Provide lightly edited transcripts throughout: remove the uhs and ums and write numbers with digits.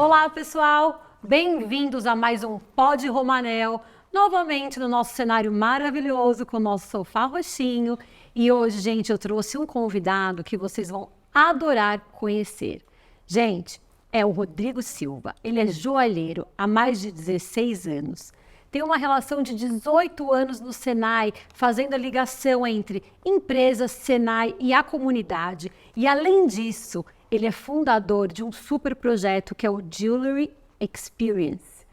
Olá, pessoal! Bem-vindos a mais um Pod Romanel, novamente no nosso cenário maravilhoso com o nosso sofá roxinho. E hoje, gente, eu trouxe um convidado que vocês vão adorar conhecer. Gente, é o Rodrigo Silva. Ele é joalheiro há mais de 16 anos. Tem uma relação de 18 anos no Senai, fazendo a ligação entre empresas, Senai e a comunidade. E, além disso, ele é fundador de um super projeto que é o Jewelry Experience.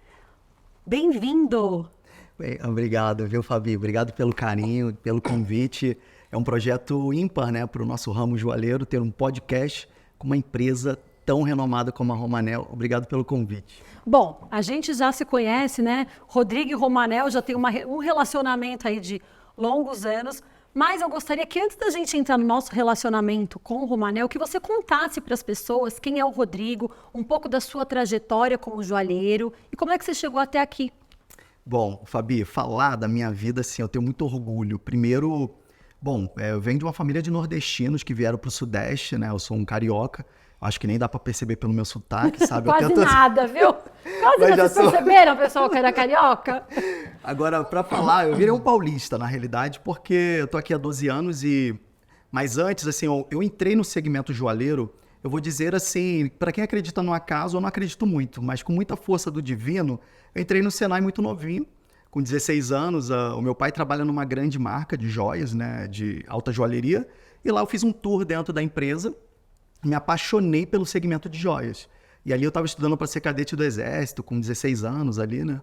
Bem-vindo! Bem, obrigado, viu, Fabi? Obrigado pelo carinho, pelo convite. É um projeto ímpar, né, para o nosso ramo joalheiro ter um podcast com uma empresa tão renomada como a Romanel. Obrigado pelo convite. Bom, a gente já se conhece, né? Rodrigo e Romanel já tem um relacionamento aí de longos anos, mas eu gostaria que antes da gente entrar no nosso relacionamento com o Romanel, que você contasse para as pessoas quem é o Rodrigo, um pouco da sua trajetória como joalheiro e como é que você chegou até aqui. Bom, Fabi, falar da minha vida, assim, eu tenho muito orgulho. Primeiro, eu venho de uma família de nordestinos que vieram para o Sudeste, né? Eu sou um carioca. Acho que nem dá para perceber pelo meu sotaque, sabe? Quase nada, viu? Quase Mas vocês perceberam, pessoal, que era carioca? Agora, para falar, eu virei um paulista, na realidade, porque eu tô aqui há 12 anos e... Mas antes, assim, eu entrei no segmento joalheiro, eu vou dizer assim, para quem acredita no acaso, eu não acredito muito, mas com muita força do divino, eu entrei no Senai muito novinho, com 16 anos. O meu pai trabalha numa grande marca de joias, né, de alta joalheria, e lá eu fiz um tour dentro da empresa, me apaixonei pelo segmento de joias. E ali eu estava estudando para ser cadete do Exército, com 16 anos ali, né?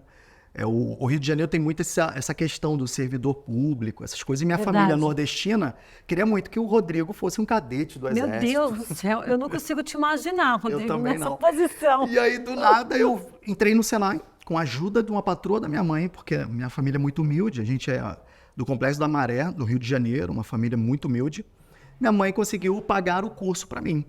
O Rio de Janeiro tem muito essa questão do servidor público, essas coisas. E minha família nordestina queria muito que o Rodrigo fosse um cadete do Exército. Meu Deus do céu, eu não consigo te imaginar, Rodrigo, nessa não. posição. E aí, do nada, eu entrei no Senai com a ajuda de uma patroa da minha mãe, porque minha família é muito humilde. A gente é do Complexo da Maré, do Rio de Janeiro, uma família muito humilde. Minha mãe conseguiu pagar o curso para mim.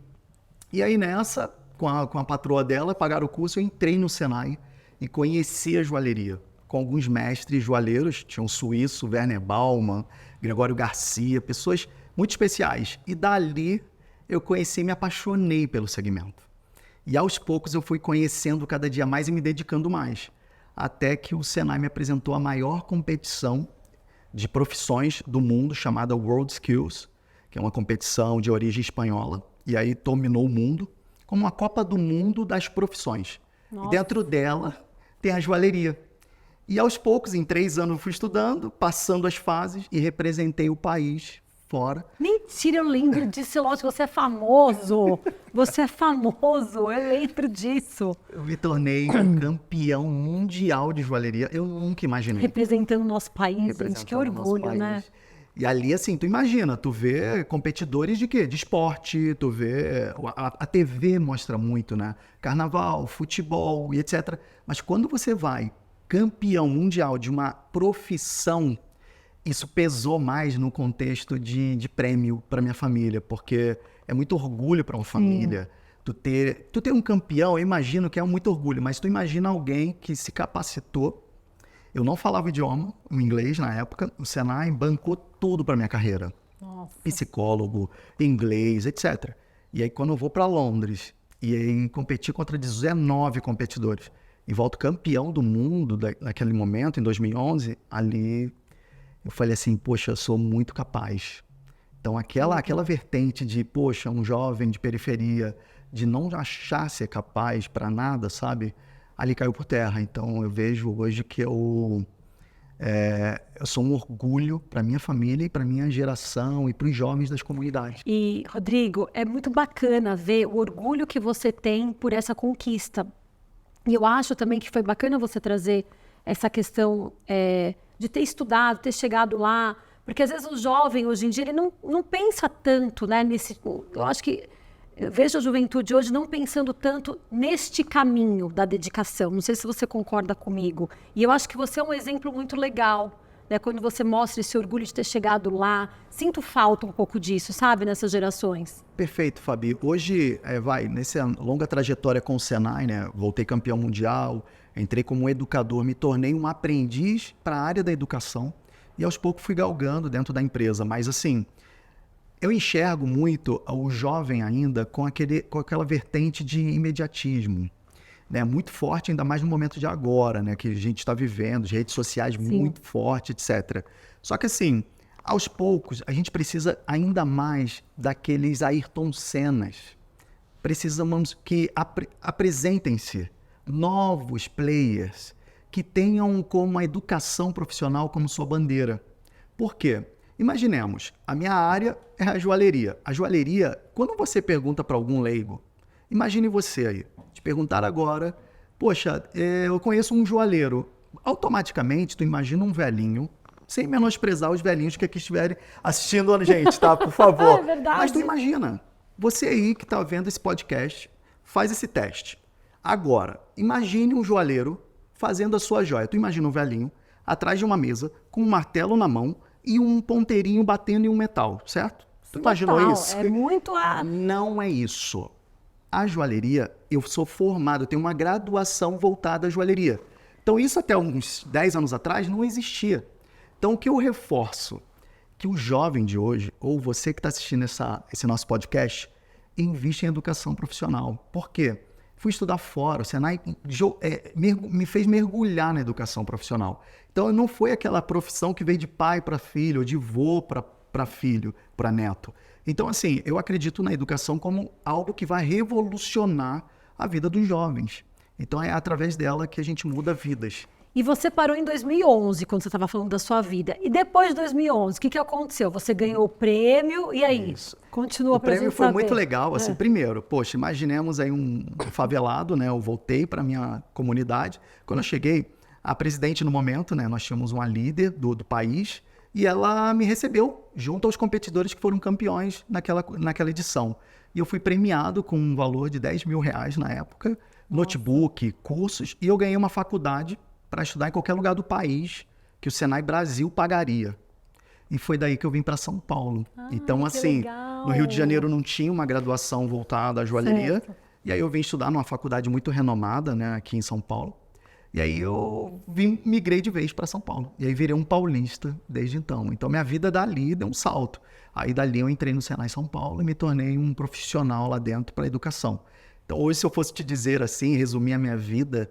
E aí nessa, com a patroa dela, pagaram o curso, eu entrei no Senai e conheci a joalheria. Com alguns mestres joalheiros, tinha um suíço, Werner Baumann, Gregório Garcia, pessoas muito especiais. E dali eu conheci e me apaixonei pelo segmento. E aos poucos eu fui conhecendo cada dia mais e me dedicando mais. Até que o Senai me apresentou a maior competição de profissões do mundo, chamada World Skills, que é uma competição de origem espanhola, e aí dominou o mundo, como uma Copa do Mundo das profissões. Nossa. E dentro dela tem a joalheria. E aos poucos, em 3 anos, eu fui estudando, passando as fases e representei o país fora. Mentira, eu lembro disso, lógico, você é famoso. Você é famoso, eu lembro disso. Eu me tornei campeão mundial de joalheria, eu nunca imaginei. Representando o nosso país, gente, que orgulho, né? E ali, assim, tu imagina, tu vê competidores de quê? De esporte, tu vê... A TV mostra muito, né? Carnaval, futebol e etc. Mas quando você vai campeão mundial de uma profissão, isso pesou mais no contexto de prêmio para minha família, porque é muito orgulho para uma família. Tu ter um campeão, eu imagino que é muito orgulho, mas tu imagina alguém que se capacitou. Eu não falava idioma, o inglês na época, o Senai bancou tudo para minha carreira. Nossa. Psicólogo, inglês, etc. E aí quando eu vou para Londres e aí competi contra 19 competidores e volto campeão do mundo naquele momento, em 2011, ali eu falei assim, poxa, eu sou muito capaz. Então aquela vertente de, poxa, um jovem de periferia, de não achar ser capaz para nada, sabe? Ali caiu por terra. Então eu vejo hoje que eu sou um orgulho para minha família e para minha geração e para os jovens das comunidades. E, Rodrigo, é muito bacana ver o orgulho que você tem por essa conquista. E eu acho também que foi bacana você trazer essa questão de ter estudado, ter chegado lá, porque às vezes o jovem hoje em dia ele não pensa tanto, né, eu acho que eu vejo a juventude hoje não pensando tanto neste caminho da dedicação. Não sei se você concorda comigo. E eu acho que você é um exemplo muito legal, né? Quando você mostra esse orgulho de ter chegado lá. Sinto falta um pouco disso, sabe? Nessas gerações. Perfeito, Fabi. Hoje, nessa longa trajetória com o Senai, né? Voltei campeão mundial, entrei como educador, me tornei um aprendiz para a área da educação. E aos poucos fui galgando dentro da empresa. Mas assim... Eu enxergo muito o jovem ainda com aquela vertente de imediatismo. né, muito forte, ainda mais no momento de agora, né, que a gente está vivendo, as redes sociais muito forte, etc. Só que assim, aos poucos, a gente precisa ainda mais daqueles Ayrton Sennas. Precisamos que apresentem-se novos players que tenham como a educação profissional como sua bandeira. Por quê? Imaginemos, a minha área é a joalheria. A joalheria, quando você pergunta para algum leigo, imagine você aí, te perguntar agora, poxa, eu conheço um joalheiro. Automaticamente, tu imagina um velhinho, sem menosprezar os velhinhos que aqui estiverem assistindo a gente, tá? Por favor. É verdade. Mas tu imagina, você aí que está vendo esse podcast, faz esse teste. Agora, imagine um joalheiro fazendo a sua joia. Tu imagina um velhinho atrás de uma mesa, com um martelo na mão e um ponteirinho batendo em um metal, certo? Tu imaginou isso? É muito... Não é isso. A joalheria, eu sou formado, eu tenho uma graduação voltada à joalheria. Então isso até uns 10 anos atrás não existia. Então o que eu reforço? Que o jovem de hoje, ou você que está assistindo esse nosso podcast, investe em educação profissional. Por quê? Fui estudar fora, o Senai me fez mergulhar na educação profissional. Então não foi aquela profissão que veio de pai para filho, ou de vô para filho, para neto. Então assim, eu acredito na educação como algo que vai revolucionar a vida dos jovens. Então é através dela que a gente muda vidas. E você parou em 2011, quando você estava falando da sua vida. E depois de 2011, o que aconteceu? Você ganhou o prêmio, e aí? Isso. Continua pra gente saber. O prêmio foi muito legal. Assim, primeiro, poxa, imaginemos aí um favelado, né? Eu voltei para minha comunidade. Quando eu cheguei, a presidente no momento, né? Nós tínhamos uma líder do país, e ela me recebeu junto aos competidores que foram campeões naquela edição. E eu fui premiado com um valor de R$10 mil na época, notebook, cursos, e eu ganhei uma faculdade para estudar em qualquer lugar do país que o Senai Brasil pagaria. E foi daí que eu vim para São Paulo. Então, assim, legal. no Rio de Janeiro não tinha uma graduação voltada à joalheria. Certo. E aí eu vim estudar numa faculdade muito renomada, né, aqui em São Paulo. E aí eu migrei de vez para São Paulo. E aí virei um paulista desde então. Então, minha vida dali deu um salto. Aí dali eu entrei no Senai São Paulo e me tornei um profissional lá dentro para a educação. Então, hoje, se eu fosse te dizer assim, resumir a minha vida,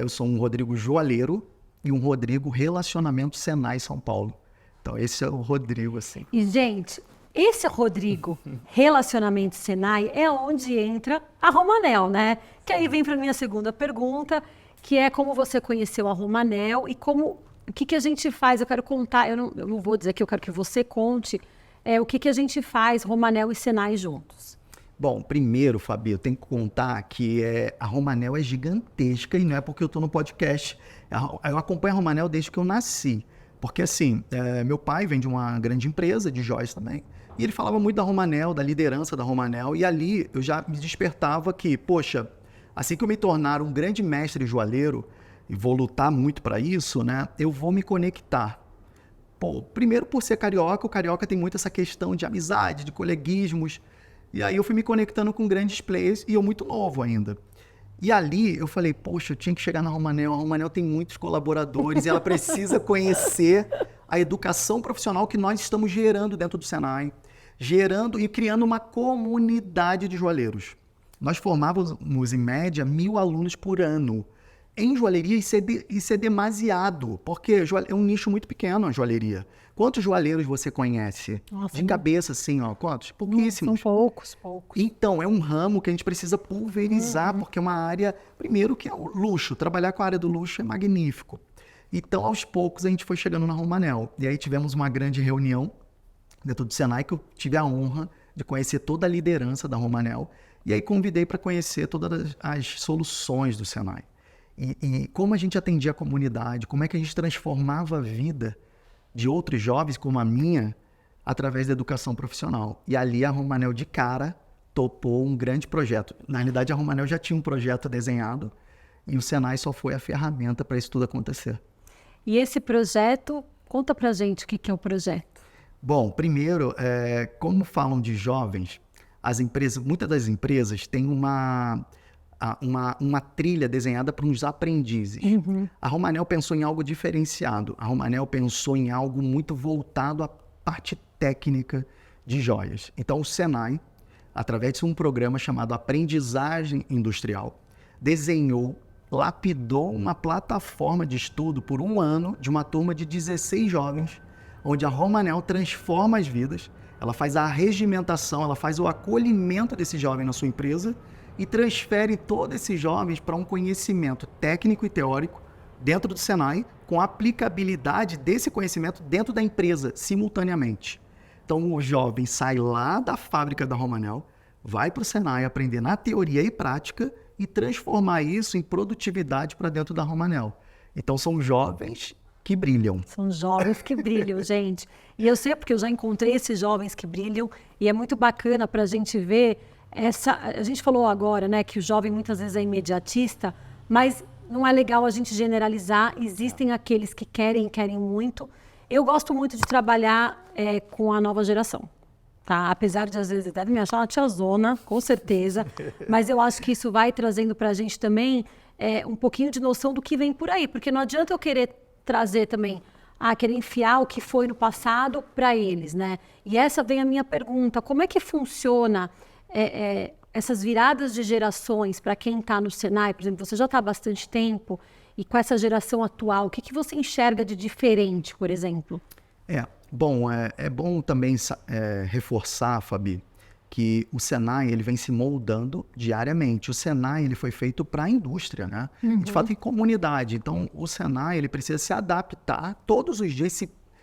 eu sou um Rodrigo joalheiro e um Rodrigo relacionamento Senai São Paulo. Então, esse é o Rodrigo, assim. E, gente, esse Rodrigo, relacionamento Senai, é onde entra a Romanel, né? Que aí vem para minha segunda pergunta, que é como você conheceu a Romanel e o que a gente faz. Eu quero contar, eu não vou dizer que eu quero que você conte, o que a gente faz, Romanel e Senai juntos. Bom, primeiro, Fabi, eu tenho que contar que a Romanel é gigantesca e não é porque eu estou no podcast. Eu acompanho a Romanel desde que eu nasci. Porque, assim, meu pai vem de uma grande empresa de joias também. E ele falava muito da Romanel, da liderança da Romanel. E ali eu já me despertava que, poxa, assim que eu me tornar um grande mestre joalheiro, e vou lutar muito para isso, né? Eu vou me conectar. Pô, primeiro por ser carioca, o carioca tem muito essa questão de amizade, de coleguismos. E aí eu fui me conectando com grandes players e eu muito novo ainda. E ali eu falei, poxa, eu tinha que chegar na Romanel. A Romanel tem muitos colaboradores e ela precisa conhecer a educação profissional que nós estamos gerando dentro do Senai. Gerando e criando uma comunidade de joalheiros. Nós formávamos, em média, 1.000 alunos por ano. Em joalheria, isso é demasiado, porque é um nicho muito pequeno a joalheria. Quantos joalheiros você conhece? Nossa, de cabeça, assim, ó, quantos? Pouquíssimos. São poucos. Então, é um ramo que a gente precisa pulverizar, porque é uma área, primeiro, que é o luxo. Trabalhar com a área do luxo é magnífico. Então, aos poucos, a gente foi chegando na Romanel. E aí tivemos uma grande reunião dentro do Senai, que eu tive a honra de conhecer toda a liderança da Romanel. E aí convidei para conhecer todas as soluções do Senai. E como a gente atendia a comunidade, como é que a gente transformava a vida de outros jovens como a minha através da educação profissional. E ali a Romanel de cara topou um grande projeto. Na realidade, a Romanel já tinha um projeto desenhado e o Senai só foi a ferramenta para isso tudo acontecer. E esse projeto, conta pra gente o que é o projeto. Bom, primeiro, como falam de jovens, muitas das empresas têm uma trilha desenhada para uns aprendizes. Uhum. A Romanel pensou em algo diferenciado. A Romanel pensou em algo muito voltado à parte técnica de joias. Então, o Senai, através de um programa chamado Aprendizagem Industrial, desenhou, lapidou uma plataforma de estudo por um ano de uma turma de 16 jovens, onde a Romanel transforma as vidas, ela faz a regimentação, ela faz o acolhimento desse jovem na sua empresa e transfere todos esses jovens para um conhecimento técnico e teórico dentro do Senai, com aplicabilidade desse conhecimento dentro da empresa, simultaneamente. Então, o jovem sai lá da fábrica da Romanel, vai para o Senai aprender na teoria e prática e transformar isso em produtividade para dentro da Romanel. Então, são jovens que brilham. São jovens que brilham, gente. E eu sei porque eu já encontrei esses jovens que brilham e é muito bacana para a gente ver essa... A gente falou agora, né, que o jovem muitas vezes é imediatista, mas não é legal a gente generalizar. Existem aqueles que querem muito. Eu gosto muito de trabalhar com a nova geração. Tá? Apesar de, às vezes, deve me achar uma tiazona, com certeza. Mas eu acho que isso vai trazendo para a gente também um pouquinho de noção do que vem por aí. Porque não adianta eu querer trazer também, querer enfiar o que foi no passado para eles, né? E essa vem a minha pergunta. Como é que funciona essas viradas de gerações para quem está no Senai? Por exemplo, você já está há bastante tempo e com essa geração atual, o que você enxerga de diferente, por exemplo? Bom, é bom também reforçar, Fabi, que o Senai ele vem se moldando diariamente. O Senai ele foi feito para a indústria, né? De fato, em comunidade. Então, o Senai ele precisa se adaptar todos os dias,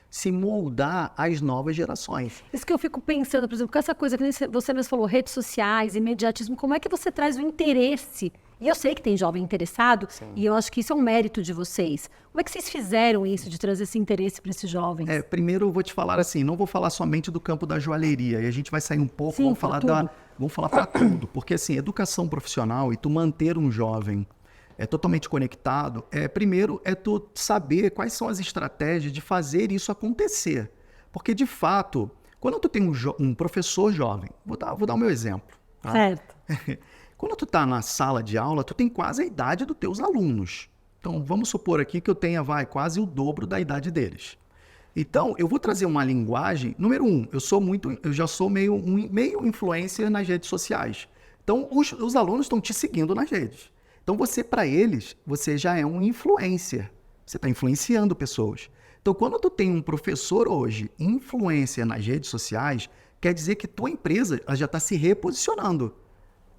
se moldar às novas gerações. Isso que eu fico pensando, por exemplo, com essa coisa que você mesmo falou, redes sociais, imediatismo, como é que você traz o interesse? E eu sei que tem jovem interessado, sim, e eu acho que isso é um mérito de vocês. Como é que vocês fizeram isso, de trazer esse interesse para esses jovens? Primeiro eu vou te falar assim, não vou falar somente do campo da joalheria, e a gente vai sair um pouco, sim, vamos falar para tudo, porque assim, educação profissional e tu manter um jovem totalmente conectado, primeiro é tu saber quais são as estratégias de fazer isso acontecer. Porque, de fato, quando tu tem um professor jovem, vou dar o meu exemplo. Tá? Certo. Quando tu tá na sala de aula, tu tem quase a idade dos teus alunos. Então, vamos supor aqui que eu tenha, quase o dobro da idade deles. Então, eu vou trazer uma linguagem... Número 1, eu já sou meio influencer nas redes sociais. Então, os alunos estão te seguindo nas redes. Então, para eles, você já é um influencer. Você está influenciando pessoas. Então, quando tu tem um professor hoje, influencer nas redes sociais, quer dizer que tua empresa já está se reposicionando.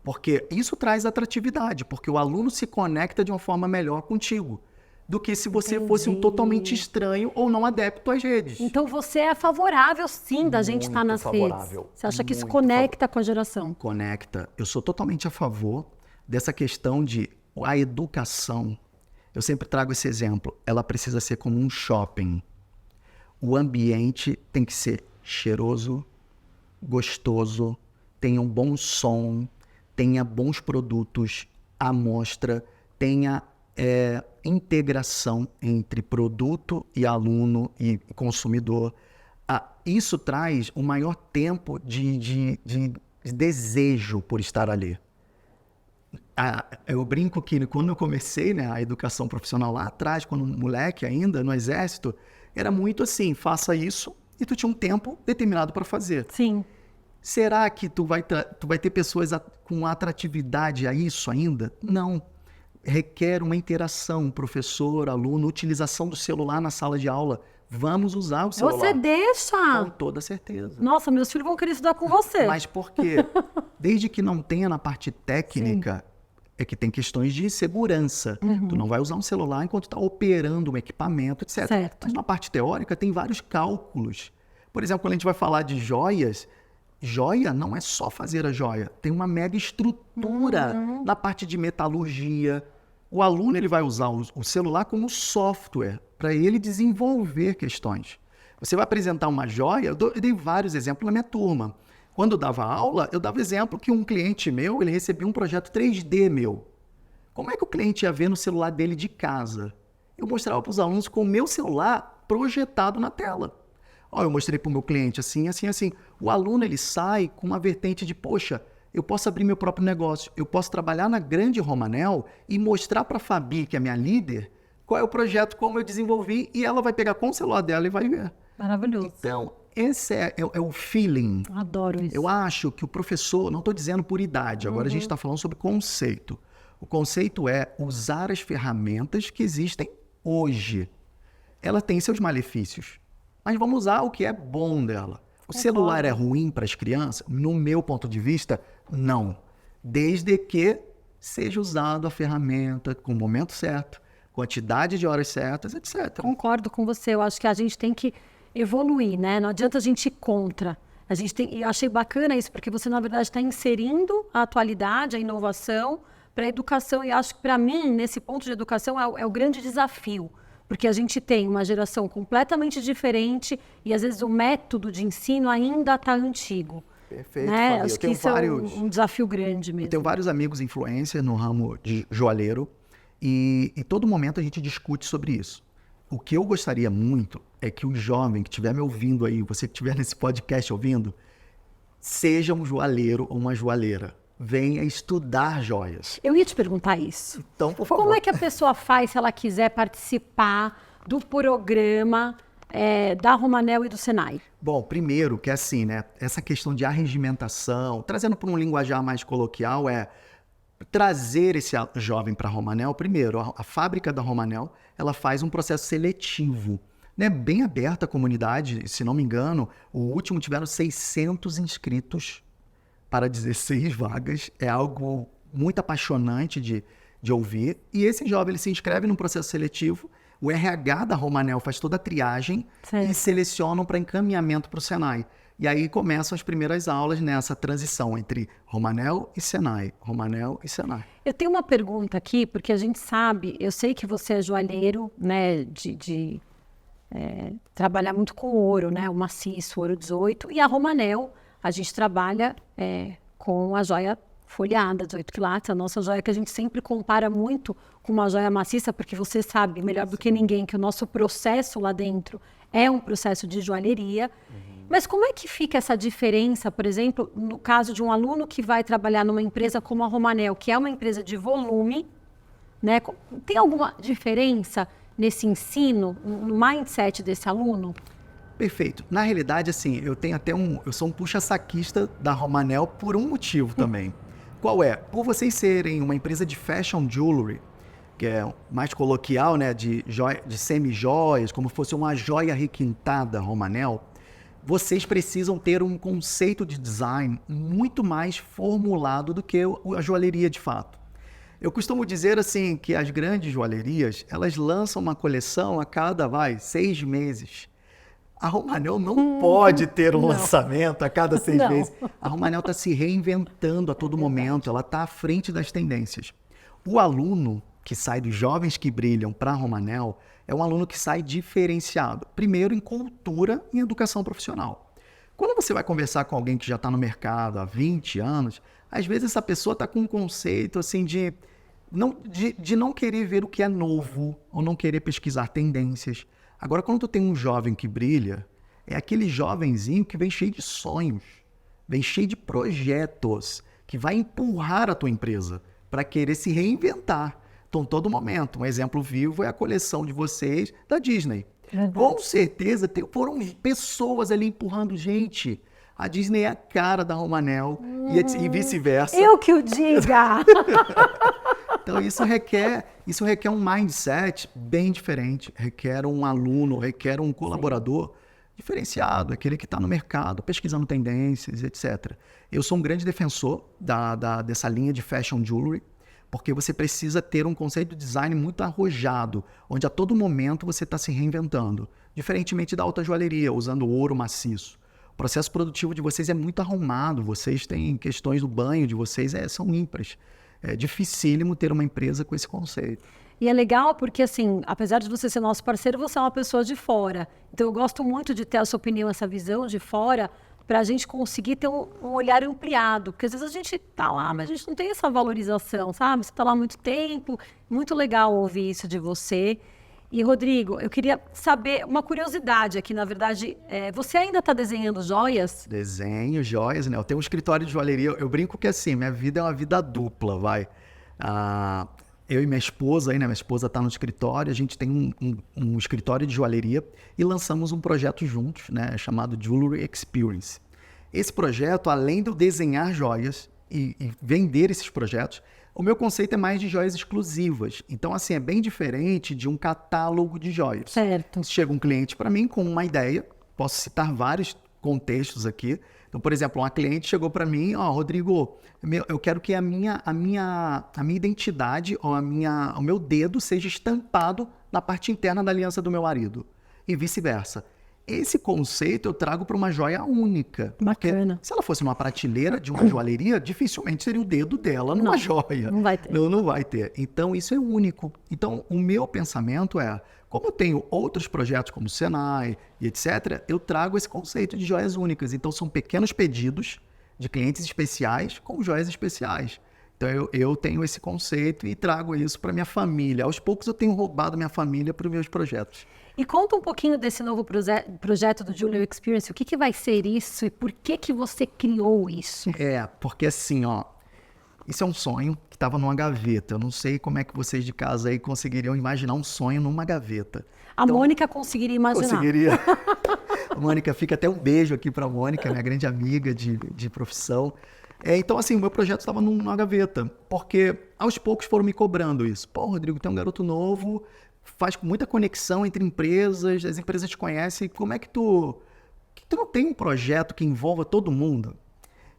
Porque isso traz atratividade, porque o aluno se conecta de uma forma melhor contigo do que se você fosse um totalmente estranho ou não adepto às redes. Então, você é favorável, sim, da gente estar nas redes. Você acha que isso conecta com a geração? Conecta. Eu sou totalmente a favor dessa questão de a educação. Eu sempre trago esse exemplo. Ela precisa ser como um shopping. O ambiente tem que ser cheiroso, gostoso, tenha um bom som, tenha bons produtos, amostra, tenha integração entre produto e aluno e consumidor. Isso traz um maior tempo de desejo por estar ali. Eu brinco que quando eu comecei, né, a educação profissional lá atrás, quando moleque ainda, no exército, era muito assim, faça isso e tu tinha um tempo determinado para fazer. Sim. Será que tu vai ter pessoas com atratividade a isso ainda? Não. Requer uma interação, professor, aluno, utilização do celular na sala de aula. Vamos usar o celular. Você deixa? Com toda certeza. Nossa, meus filhos vão querer estudar com você. Mas por quê? Desde que não tenha na parte técnica, sim, que tem questões de segurança. Tu não vai usar um celular enquanto está operando um equipamento, etc. Certo. Mas na parte teórica tem vários cálculos. Por exemplo, quando a gente vai falar de joias, joia não é só fazer a joia. Tem uma mega estrutura na parte de metalurgia. O aluno ele vai usar o celular como software para ele desenvolver questões. Você vai apresentar uma joia, eu dei vários exemplos na minha turma. Quando eu dava aula, eu dava exemplo que um cliente meu, ele recebia um projeto 3D meu. Como é que o cliente ia ver no celular dele de casa? Eu mostrava para os alunos com o meu celular projetado na tela. Eu mostrei para o meu cliente assim, assim, assim. O aluno ele sai com uma vertente de, poxa, eu posso abrir meu próprio negócio, eu posso trabalhar na grande Romanel e mostrar para a Fabi, que é minha líder, qual é o projeto, como eu desenvolvi, e ela vai pegar com o celular dela e vai ver. Maravilhoso. Então, esse é o feeling. Adoro isso. Eu acho que o professor, não estou dizendo por idade, agora a gente está falando sobre conceito. O conceito é usar as ferramentas que existem hoje. Ela tem seus malefícios, mas vamos usar o que é bom dela. O celular é ruim para as crianças? No meu ponto de vista, não. Desde que seja usado a ferramenta com o momento certo, quantidade de horas certas, etc. Concordo com você. Eu acho que a gente tem que evoluir, né? Não adianta a gente ir contra. E eu achei bacana isso, porque você, na verdade, está inserindo a atualidade, a inovação para a educação. E acho que, para mim, nesse ponto de educação, é o grande desafio. Porque a gente tem uma geração completamente diferente e, às vezes, o método de ensino ainda está antigo. Perfeito, Né? Fabi. Acho que isso é um desafio grande mesmo. Eu tenho vários amigos influencers no ramo de joalheiro e em todo momento a gente discute sobre isso. O que eu gostaria muito é que o jovem que estiver me ouvindo aí, você que estiver nesse podcast ouvindo, seja um joalheiro ou uma joalheira. Venha estudar joias. Eu ia te perguntar isso. Então, por favor. Como é que a pessoa faz se ela quiser participar do programa da Romanel e do Senai? Bom, primeiro que é assim, né? Essa questão de arregimentação, trazendo para um linguajar mais coloquial, é trazer esse jovem para a Romanel. Primeiro, a fábrica da Romanel, ela faz um processo seletivo, né? Bem aberta à comunidade, se não me engano, o último tiveram 600 inscritos para 16 vagas. É algo muito apaixonante de ouvir. E esse jovem ele se inscreve num processo seletivo. O RH da Romanel faz toda a triagem e selecionam para encaminhamento para o Senai. E aí começam as primeiras aulas nessa transição entre Romanel e Senai. Romanel e Senai. Eu tenho uma pergunta aqui, porque a gente sabe, eu sei que você é joalheiro, né, de trabalhar muito com ouro, né, o maciço, ouro 18, e a Romanel, a gente trabalha com a joia folhada, 18 quilates, a nossa joia que a gente sempre compara muito com uma joia maciça, porque você sabe melhor do que ninguém que o nosso processo lá dentro é um processo de joalheria. Mas como é que fica essa diferença, por exemplo, no caso de um aluno que vai trabalhar numa empresa como a Romanel, que é uma empresa de volume, né? Tem alguma diferença nesse ensino, no mindset desse aluno? Perfeito. Na realidade, assim, eu sou um puxa-saquista da Romanel por um motivo também. Qual é? Por vocês serem uma empresa de fashion jewelry, que é mais coloquial, né, de semi-joias, como fosse uma joia requintada Romanel, vocês precisam ter um conceito de design muito mais formulado do que a joalheria de fato. Eu costumo dizer assim que as grandes joalherias, elas lançam uma coleção a cada, 6 meses. A Romanel não pode ter um lançamento a cada 6 meses. A Romanel está se reinventando a todo momento, ela está à frente das tendências. O aluno que sai dos jovens que brilham para a Romanel é um aluno que sai diferenciado. Primeiro em cultura e educação profissional. Quando você vai conversar com alguém que já está no mercado há 20 anos, às vezes essa pessoa está com um conceito assim de não querer ver o que é novo ou não querer pesquisar tendências. Agora, quando tu tem um jovem que brilha, é aquele jovenzinho que vem cheio de sonhos, vem cheio de projetos, que vai empurrar a tua empresa para querer se reinventar. Então, todo momento, um exemplo vivo é a coleção de vocês da Disney. Verdade. Com certeza, foram pessoas ali empurrando gente. A Disney é a cara da Romanel e vice-versa. Eu que o diga! Então, isso requer um mindset bem diferente, requer um aluno, requer um colaborador diferenciado, aquele que está no mercado, pesquisando tendências, etc. Eu sou um grande defensor dessa linha de fashion jewelry, porque você precisa ter um conceito de design muito arrojado, onde a todo momento você está se reinventando, diferentemente da alta joalheria, usando ouro maciço. O processo produtivo de vocês é muito arrumado, vocês têm questões do banho de vocês, são ímpares. É dificílimo ter uma empresa com esse conceito. E é legal porque, assim, apesar de você ser nosso parceiro, você é uma pessoa de fora. Então, eu gosto muito de ter essa opinião, essa visão de fora, para a gente conseguir ter um olhar ampliado. Porque, às vezes, a gente tá lá, mas a gente não tem essa valorização, sabe? Você tá lá há muito tempo, muito legal ouvir isso de você. E, Rodrigo, eu queria saber uma curiosidade aqui, na verdade, você ainda está desenhando joias? Desenho joias, né? Eu tenho um escritório de joalheria, eu brinco que assim, minha vida é uma vida dupla, eu e minha esposa, aí, né? Minha esposa está no escritório, a gente tem um escritório de joalheria e lançamos um projeto juntos, né? Chamado Jewelry Experience. Esse projeto, além de eu desenhar joias e vender esses projetos, O meu conceito é mais de joias exclusivas. Então, assim, é bem diferente de um catálogo de joias. Certo. Chega um cliente para mim com uma ideia, posso citar vários contextos aqui. Então, por exemplo, uma cliente chegou para mim, Rodrigo, eu quero que a minha identidade ou o meu dedo seja estampado na parte interna da aliança do meu marido e vice-versa. Esse conceito eu trago para uma joia única. Bacana. Se ela fosse numa prateleira de uma joalheria, dificilmente seria o dedo dela numa joia. Não vai ter. Não vai ter. Então, isso é único. Então, o meu pensamento é, como eu tenho outros projetos como o Senai e etc., eu trago esse conceito de joias únicas. Então, são pequenos pedidos de clientes especiais com joias especiais. Então, eu tenho esse conceito e trago isso para minha família. Aos poucos, eu tenho roubado minha família para os meus projetos. E conta um pouquinho desse novo projeto do Jewelry Experience. O que vai ser isso e por que você criou isso? Porque assim, isso é um sonho que estava numa gaveta. Eu não sei como é que vocês de casa aí conseguiriam imaginar um sonho numa gaveta. A Mônica conseguiria imaginar. Conseguiria. Mônica, fica até um beijo aqui para a Mônica, minha grande amiga de profissão. Então, assim, o meu projeto estava numa gaveta, porque aos poucos foram me cobrando isso. Pô, Rodrigo, tem um garoto novo, faz muita conexão entre empresas, as empresas te conhecem, como é que tu não tem um projeto que envolva todo mundo?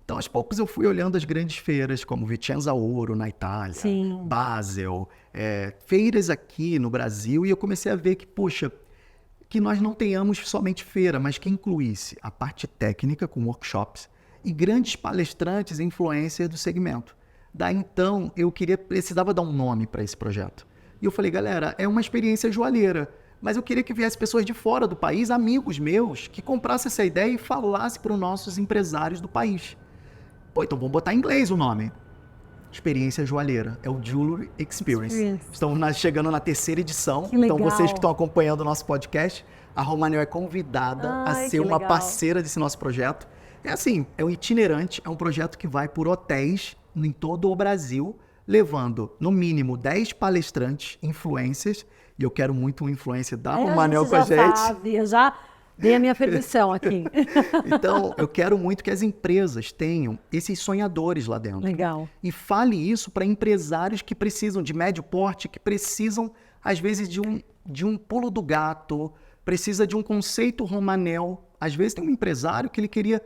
Então, aos poucos, eu fui olhando as grandes feiras, como Vicenza Ouro, na Itália, Sim. Basel, feiras aqui no Brasil, e eu comecei a ver que, poxa, que nós não tenhamos somente feira, mas que incluísse a parte técnica, com workshops, e grandes palestrantes e influencers do segmento. Daí, então, eu precisava dar um nome para esse projeto. E eu falei, galera, é uma experiência joalheira, mas eu queria que viesse pessoas de fora do país, amigos meus, que comprassem essa ideia e falassem para os nossos empresários do país. Pô, então vamos botar em inglês o nome. Experiência joalheira, é o Jewelry Experience. Estamos chegando na terceira edição, então vocês que estão acompanhando o nosso podcast, a Romanel é convidada a ser uma parceira desse nosso projeto. É assim, é um itinerante, é um projeto que vai por hotéis em todo o Brasil, levando, no mínimo, 10 palestrantes, influencers, e eu quero muito um influencer da Romanel com a gente. Sabe, eu já dei a minha permissão aqui. Então, eu quero muito que as empresas tenham esses sonhadores lá dentro. Legal. E fale isso para empresários que precisam de médio porte, que precisam, às vezes, de um pulo do gato, precisa de um conceito Romanel. Às vezes tem um empresário que ele queria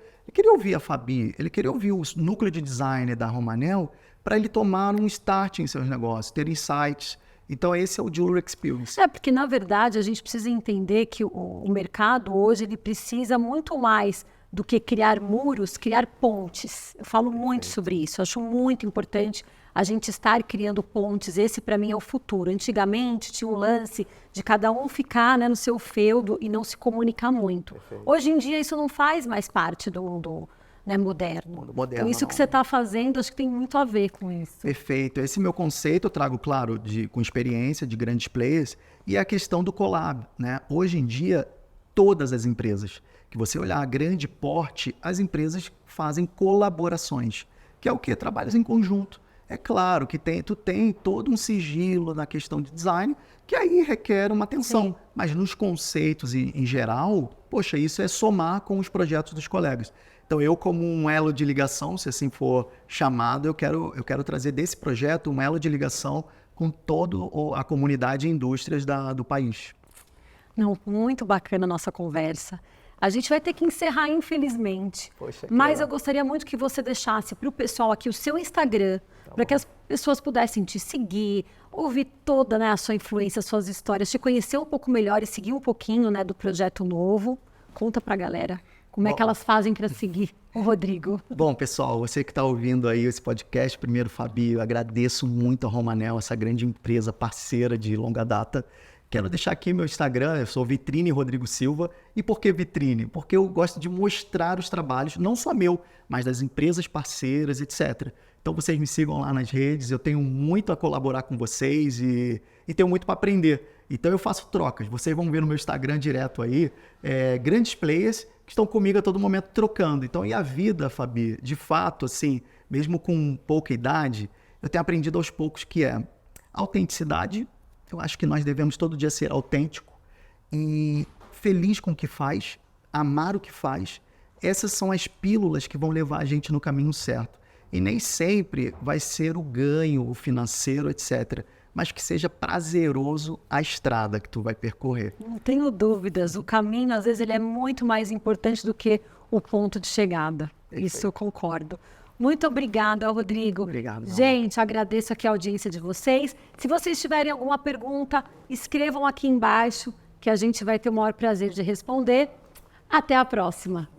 ouvir a Fabi, ele queria ouvir o núcleo de design da Romanel, para ele tomar um start em seus negócios, ter insights. Então, esse é o Jewelry Experience. Porque, na verdade, a gente precisa entender que o mercado hoje ele precisa muito mais do que criar muros, criar pontes. Eu falo muito sobre isso. Eu acho muito importante a gente estar criando pontes. Esse, para mim, é o futuro. Antigamente, tinha um lance de cada um ficar no seu feudo e não se comunicar muito. Perfeito. Hoje em dia, isso não faz mais parte do mundo moderno. Então, isso que você está fazendo, acho que tem muito a ver com isso. Perfeito. Esse meu conceito eu trago, claro, com experiência de grandes players, e a questão do collab, né? Hoje em dia, todas as empresas, que você olhar a grande porte, as empresas fazem colaborações, que é o quê? Trabalhos em conjunto. É claro que tu tem todo um sigilo na questão de design, que aí requer uma atenção. Sim. Mas nos conceitos em geral, poxa, isso é somar com os projetos dos colegas. Então, eu como um elo de ligação, se assim for chamado, eu quero trazer desse projeto um elo de ligação com toda a comunidade e indústrias do país. Não, muito bacana a nossa conversa. A gente vai ter que encerrar, infelizmente. Poxa, mas eu gostaria muito que você deixasse para o pessoal aqui o seu Instagram, para que as pessoas pudessem te seguir, ouvir toda a sua influência, as suas histórias, te conhecer um pouco melhor e seguir um pouquinho do projeto novo. Conta para a galera. Como é que elas fazem para seguir o Rodrigo? Bom, pessoal, você que está ouvindo aí esse podcast, primeiro, Fabi, eu agradeço muito a Romanel, essa grande empresa parceira de longa data. Quero deixar aqui meu Instagram, eu sou Vitrine Rodrigo Silva. E por que Vitrine? Porque eu gosto de mostrar os trabalhos, não só meu, mas das empresas parceiras, etc. Então vocês me sigam lá nas redes, eu tenho muito a colaborar com vocês e tenho muito para aprender. Então eu faço trocas, vocês vão ver no meu Instagram direto aí, grandes players que estão comigo a todo momento trocando. Então, e a vida, Fabi, de fato, assim, mesmo com pouca idade, eu tenho aprendido aos poucos que é autenticidade. Eu acho que nós devemos todo dia ser autêntico e feliz com o que faz, amar o que faz. Essas são as pílulas que vão levar a gente no caminho certo. E nem sempre vai ser o ganho, o financeiro, etc. Mas que seja prazeroso a estrada que tu vai percorrer. Não tenho dúvidas. O caminho, às vezes, ele é muito mais importante do que o ponto de chegada. Isso eu concordo. Muito obrigada, Rodrigo. Obrigado. Gente, agradeço aqui a audiência de vocês. Se vocês tiverem alguma pergunta, escrevam aqui embaixo, que a gente vai ter o maior prazer de responder. Até a próxima.